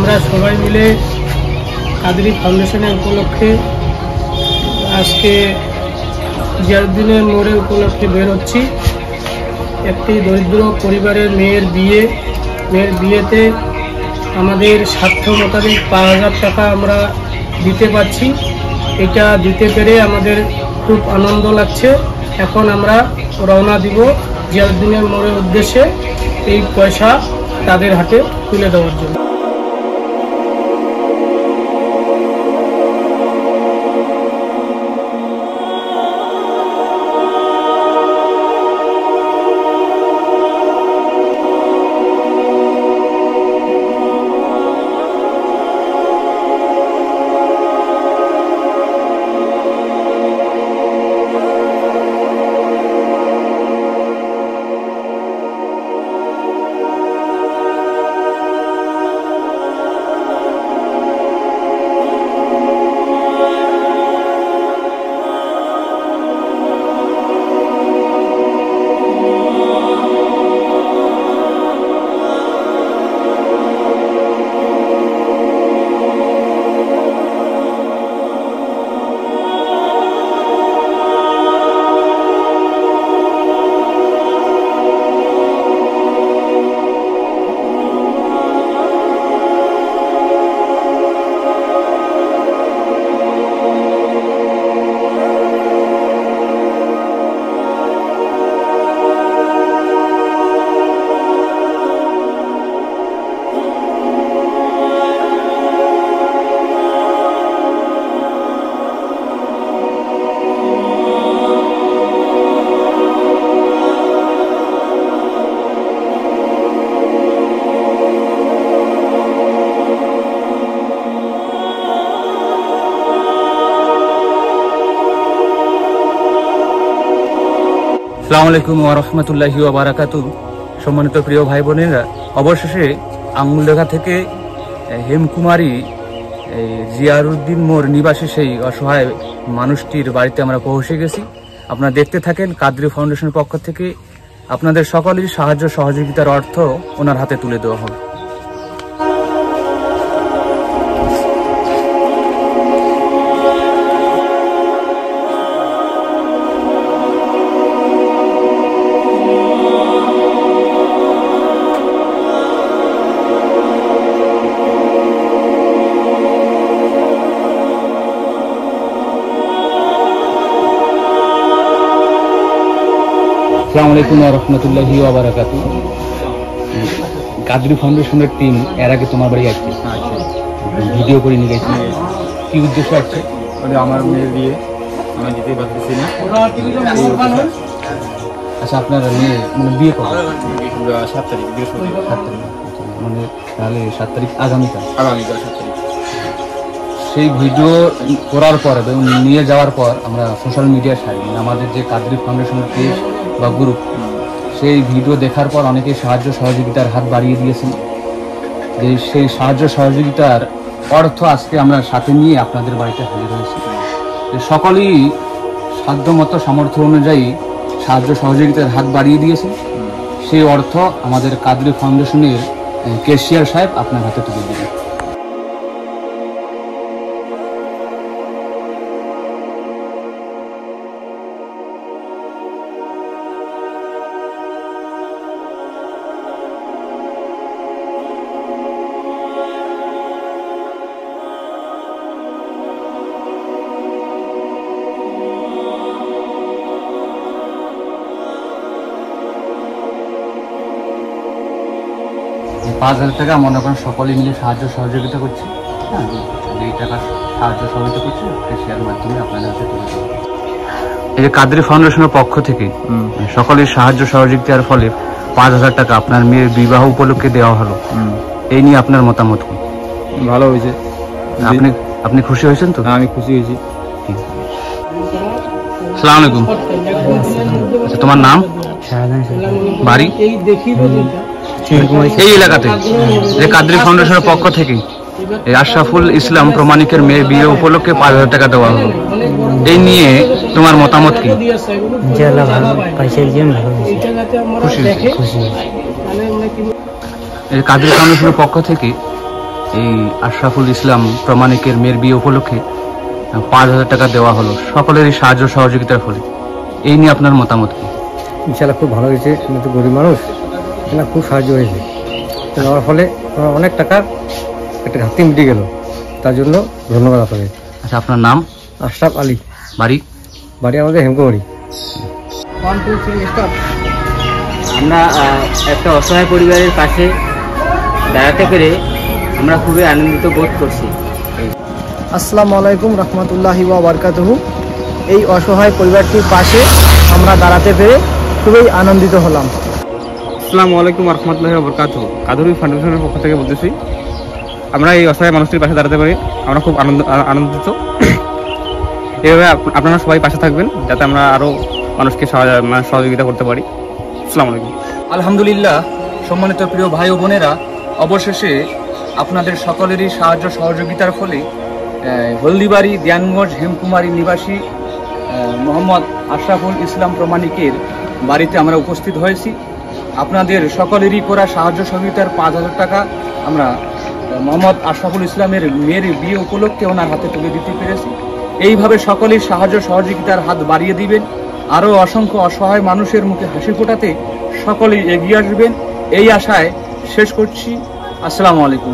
আমরা সবাই মিলে কাদরি ফাউন্ডেশনের উপলক্ষে আজকে জিয়াউদ্দিনের মোড়ে উপলক্ষে বের হচ্ছি। একটি দরিদ্র পরিবারের মেয়ের বিয়েতে আমাদের সাধ্য মোতাবেক 5,000 টাকা আমরা দিতে পারছি। এটা দিতে পেরে আমাদের খুব আনন্দ লাগছে। এখন আমরা রওনা দিব জিয়াউদ্দিনের মোড়ের উদ্দেশ্যে এই পয়সা তাদের হাতে তুলে দেওয়ার জন্য। আসসালামু আলাইকুম ওয়া রাহমাতুল্লাহি ওয়া বারাকাতুহু। সম্মানিত প্রিয় ভাই বোনেরা, অবশেষে আঙ্গুলডাঙ্গা থেকে হেমকুমারী জিয়াউদ্দিন মোড় নিবাসী সেই অসহায় মানুষটির বাড়িতে আমরা পৌঁছে গেছি। আপনারা দেখতে থাকেন। কাদরি ফাউন্ডেশনের পক্ষ থেকে আপনাদের সকলেরই সাহায্য সহযোগিতার অর্থ ওনার হাতে তুলে দেওয়া হবে। আসসালামু আলাইকুম ওয়া রাহমাতুল্লাহি ওয়া বারাকাতুহু। কাদরি ফাউন্ডেশনের টিম এর আগে তোমার বাড়ি আসছে, ভিডিও করে নিয়ে গেছে। কি উদ্দেশ্য আছে? আমার মেয়ের বিয়ে, আমি যেতেই পারতেছি না। আচ্ছা, আপনার মেয়ে মানে বিয়ে কবে? 7 তারিখ, বৃহস্পতিবার। 7 তারিখ, মানে তাহলে 7 তারিখ আগামীকাল 7 তারিখ। সেই ভিডিও করার পর এবং নিয়ে যাওয়ার পর আমরা সোশ্যাল মিডিয়া ছাড়ি, আমাদের যে কাদরি ফাউন্ডেশনের পেজ বা গ্রুপ, সেই ভিডিও দেখার পর অনেকে সাহায্য সহযোগিতার হাত বাড়িয়ে দিয়েছেন। যে সেই সাহায্য সহযোগিতার অর্থ আজকে আমরা সাথে নিয়ে আপনাদের বাড়িতে হাজির হয়েছি। সকলেই সাধ্যমতো সামর্থ্য অনুযায়ী সাহায্য সহযোগিতার হাত বাড়িয়ে দিয়েছেন। সেই অর্থ আমাদের কাদরি ফাউন্ডেশনের ক্যাশিয়ার সাহেব আপনার হাতে তুলে দিবেন। এই 5,000 টাকা মনে করেন সকলে মিলে সাহায্য সহযোগিতা করছে। হ্যাঁ, এই টাকা সাহায্য সহযোগিতা করছে শেয়ার মাধ্যমে আপনাদের হাতে তুলে দেবো। এই যে কাদরি ফাউন্ডেশনের পক্ষ থেকে সকলের সাহায্য সহযোগিতার ফলে 5,000 টাকা আপনার মেয়ের বিবাহ উপলক্ষে দেওয়া হলো। এই নিয়ে আপনার মতামত কি? ভালো হয়েছে। আপনি খুশি হয়েছেন তো? আমি খুশি হয়েছি। আসসালামু আলাইকুম। আচ্ছা, তোমার নাম? বাড়ি? এই এলাকাতে যে কাদরি ফাউন্ডেশনের পক্ষ থেকে আশরাফুল ইসলাম প্রমাণিকের মেয়ের বিয়ে উপলক্ষে 5,000 টাকা দেওয়া হলো। এই নিয়ে তোমার মতামত কি? কাদরি ফাউন্ডেশনের পক্ষ থেকে এই আশরাফুল ইসলাম প্রামাণিকের মেয়ের বিয়ে উপলক্ষে 5,000 টাকা দেওয়া হলো সকলেরই সাহায্য সহযোগিতার ফলে। এই নিয়ে আপনার মতামত কি? ইনশাআল্লাহ খুব ভালো হয়েছে, আমি তো গরিব মানুষ, এখানে খুব সাহায্য হয়েছে। দেওয়ার ফলে আমার অনেক টাকার একটা ঘাটতি মিটে গেল, তার জন্য ধন্যবাদ আপনাদের। আচ্ছা, আপনার নাম? আশরাফ আলী। বাড়ি? বাড়ি আমাদের হেমকুমারি। আমরা একটা অসহায় পরিবারের পাশে দাঁড়াতে পেরে আমরা খুবই আনন্দিত বোধ করছি। আসসালামু আলাইকুম রহমতুল্লাহি ওয়া বারাকাতুহু। এই অসহায় পরিবারটির পাশে আমরা দাঁড়াতে পেরে খুবই আনন্দিত হলাম। আসসালামু আলাইকুম রহমতুল্লাহি ওয়া বারাকাতুহু। কাদরি ফাউন্ডেশনের পক্ষ থেকে বলতেছি, আমরা এই অসহায় মানুষটির পাশে দাঁড়াতে পারি আমরা খুব আনন্দিত। এভাবে আপনারা সবাই পাশে থাকবেন যাতে আমরা আরও মানুষকে সহযোগিতা করতে পারি। আসসালামু আলাইকুম। আলহামদুলিল্লাহ। সম্মানিত প্রিয় ভাই ও বোনেরা, অবশেষে আপনাদের সকলেরই সাহায্য সহযোগিতার ফলে হলদিবাড়ি ধ্যানগঞ্জ হেমকুমারী নিবাসী মোহাম্মদ আশরাফুল ইসলাম প্রামাণিকের বাড়িতে আমরা উপস্থিত হয়েছি। আপনাদের সকলেরই করা সাহায্য সহযোগিতার 5,000 টাকা আমরা মোহাম্মদ আশরাফুল ইসলামের মেয়ের বিয়ে উপলক্ষে ওনার হাতে তুলে দিতে পেরেছি। এইভাবে সকলেই সাহায্য সহযোগিতার হাত বাড়িয়ে দিবেন। আরও অসংখ্য অসহায় মানুষের মুখে হাসি ফোটাতে সকলেই এগিয়ে আসবেন, এই আশায় শেষ করছি। আসসালামু আলাইকুম।